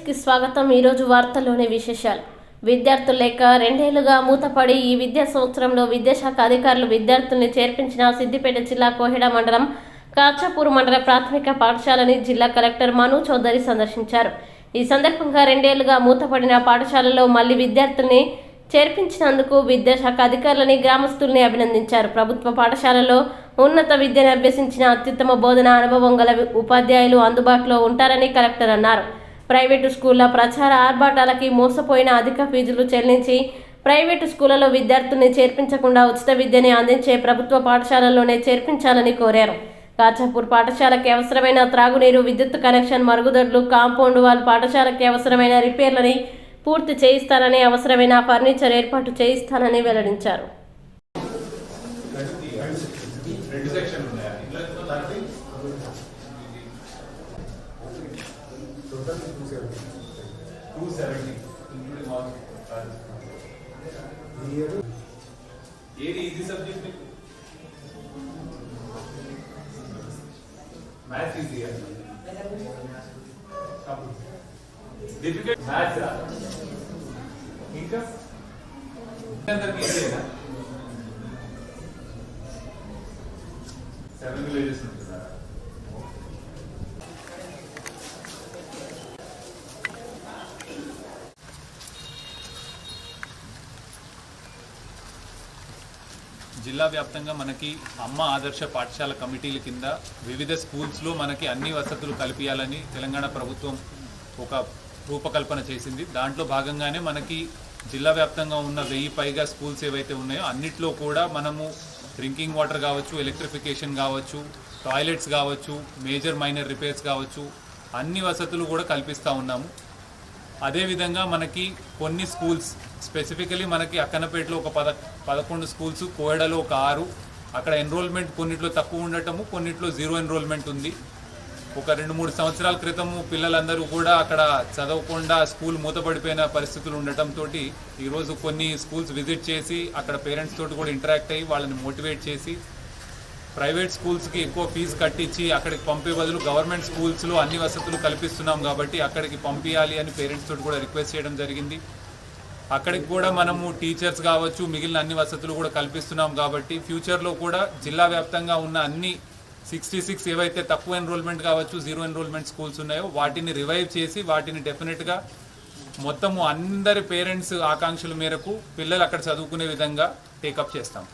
కి స్వాగతం. ఈ రోజు వార్తల్లోని విశేషాలు. విద్యార్థులు లేక 2 ఏళ్లుగా మూతపడి ఈ విద్యా సంవత్సరంలో విద్యాశాఖ అధికారులు విద్యార్థుల్ని చేర్పించిన సిద్దిపేట జిల్లా కోహెడ మండలం కాచాపూర్ మండల ప్రాథమిక పాఠశాలని జిల్లా కలెక్టర్ మను చౌదరి సందర్శించారు. ఈ సందర్భంగా 2 ఏళ్లుగా మూతపడిన పాఠశాలలో మళ్లీ విద్యార్థుల్ని చేర్పించినందుకు విద్యాశాఖ అధికారులని గ్రామస్తుల్ని అభినందించారు. ప్రభుత్వ పాఠశాలలో ఉన్నత విద్యను అభ్యసించిన అత్యుత్తమ బోధన అనుభవం గల ఉపాధ్యాయులు అందుబాటులో ఉంటారని కలెక్టర్ అన్నారు. ప్రైవేటు స్కూళ్ల ప్రచార ఆర్భాటాలకి మోసపోయిన అధిక ఫీజులు చెల్లించి ప్రైవేటు స్కూళ్లలో విద్యార్థుల్ని చేర్పించకుండా ఉచిత విద్యని అందించే ప్రభుత్వ పాఠశాలల్లోనే చేర్పించాలని కోరారు. కాచాపూర్ పాఠశాలకి అవసరమైన త్రాగునీరు, విద్యుత్ కనెక్షన్, మరుగుదొడ్లు, కాంపౌండ్ వాల్, పాఠశాలకి అవసరమైన రిపేర్లని పూర్తి చేయిస్తానని, అవసరమైన ఫర్నిచర్ ఏర్పాటు చేయిస్తానని వెల్లడించారు. ఏది ఈజీ సబ్జెక్ట్ మీకు? మ్యాథ్స్ ఈజీ డిఫికల్ట్ మ్యాథ్స్ ఇంకా అందరికి ఈజీనా? 7 విలేజెస్ ఉంటుందా? జిల్లా వ్యాప్తంగా మనకి అమ్మ ఆదర్శ పాఠశాల కమిటీల కింద వివిధ స్కూల్స్లో మనకి అన్ని వసతులు కల్పించాలని తెలంగాణ ప్రభుత్వం ఒక రూపకల్పన చేసింది. దాంట్లో భాగంగానే మనకి జిల్లా వ్యాప్తంగా ఉన్న 1000 పైగా స్కూల్స్ ఏవైతే ఉన్నాయో అన్నిట్లో కూడా మనము డ్రింకింగ్ వాటర్ కావచ్చు, ఎలక్ట్రిఫికేషన్ కావచ్చు, టాయిలెట్స్ కావచ్చు, మేజర్ మైనర్ రిపేర్స్ కావచ్చు, అన్ని వసతులు కూడా కల్పిస్తూ ఉన్నాము. అదేవిధంగా మనకి కొన్ని స్కూల్స్ స్పెసిఫికలీ మనకి అక్కనపేటలో ఒక 11 స్కూల్స్, కోయడలో ఒక 6, అక్కడ ఎన్రోల్మెంట్ కొన్నిట్లో తక్కువ ఉండటము, కొన్నిట్లో 0 ఎన్రోల్మెంట్ ఉంది. ఒక 2-3 సంవత్సరాల క్రితము పిల్లలందరూ కూడా అక్కడ చదవకుండా స్కూల్ మూతపడిపోయిన పరిస్థితులు ఉండటంతో ఈరోజు కొన్ని స్కూల్స్ విజిట్ చేసి అక్కడ పేరెంట్స్ తోటి కూడా ఇంటరాక్ట్ అయ్యి వాళ్ళని మోటివేట్ చేసి ప్రైవేట్ స్కూల్స్కి ఎక్కువ ఫీజు కట్టించి అక్కడికి పంపే బదులు గవర్నమెంట్ స్కూల్స్లో అన్ని వసతులు కల్పిస్తున్నాం కాబట్టి అక్కడికి పంపించాలి అని పేరెంట్స్ తోటి కూడా రిక్వెస్ట్ చేయడం జరిగింది. అక్కడికి కూడా మనము టీచర్స్ కావచ్చు, మిగిలిన అన్ని వసతులు కూడా కల్పిస్తున్నాం కాబట్టి ఫ్యూచర్లో కూడా జిల్లా వ్యాప్తంగా ఉన్న అన్ని 66 ఏవైతే తక్కువ ఎన్రోల్మెంట్ కావచ్చు, 0 ఎన్రోల్మెంట్ స్కూల్స్ ఉన్నాయో వాటిని రివైవ్ చేసి వాటిని డెఫినెట్గా మొత్తము అందరి పేరెంట్స్ ఆకాంక్షల మేరకు పిల్లలు అక్కడ చదువుకునే విధంగా టేకప్ చేస్తాం.